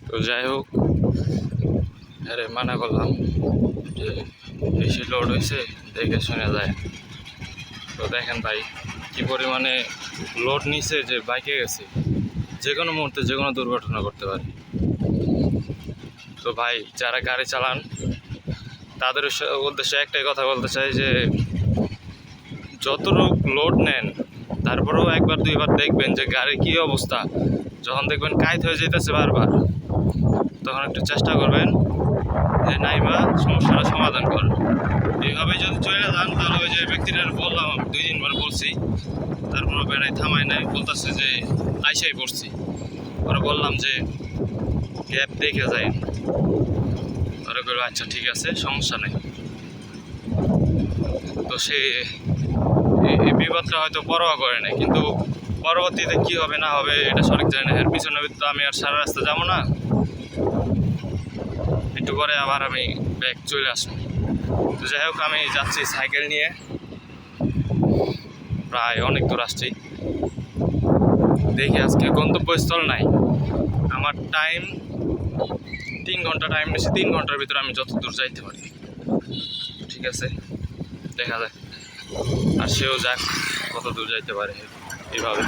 তো যাই হোক, আরে মানা করলাম যে বেশি লোড হয়েছে, দেখে শুনে যায়। তো দেখেন ভাই কি পরিমাণে লোড নিছে যে বাইকে গেছে, যে কোনো মুহূর্তে যে কোনো দুর্ঘটনা করতে পারে। তো ভাই যারা গাড়ি চালান তাদের উদ্দেশ্যে একটাই কথা বলতে চাই যে যতটুকু লোড নেন তারপরেও একবার দুইবার দেখবেন যে গাড়ির কী অবস্থা। যখন দেখবেন কাইত হয়ে যেতেছে বারবার, তখন একটু চেষ্টা করবেন যে নাইমা সমস্যাটা সমাধান করেন। এইভাবে যদি চলে যান তাহলে ওই যে ব্যক্তিটার বললাম, আমি 2-3 বার বলছি, তারপরে বেড়াই থামায় নাই, বলতেছে যে আইসাই পড়ছি। ওরা বললাম যে গ্যাপ দেখে যায়, ওরা বললো আচ্ছা ঠিক আছে সমস্যা নেই। তো সে এই বিপদটা হয়তো পরোয়া করে নাই, কিন্তু পরবর্তীতে কী হবে না হবে এটা সঠিক জানি না। এর পিছনে তো আমি আর সারা রাস্তা যাবো না, একটু পরে আবার আমি ব্যাক চলে আসবো। তো যাই হোক, আমি যাচ্ছি সাইকেল নিয়ে, প্রায় অনেক দূর আসছি। দেখি আজকে গন্তব্যস্থল নাই, আমার টাইম 3 ঘন্টা টাইম নিয়েছি, 3 ঘন্টার ভিতরে আমি যত দূর যাইতে পারি। ঠিক আছে, দেখা যায়, আর সেও যাক কত দূর যাইতে পারে এইভাবে।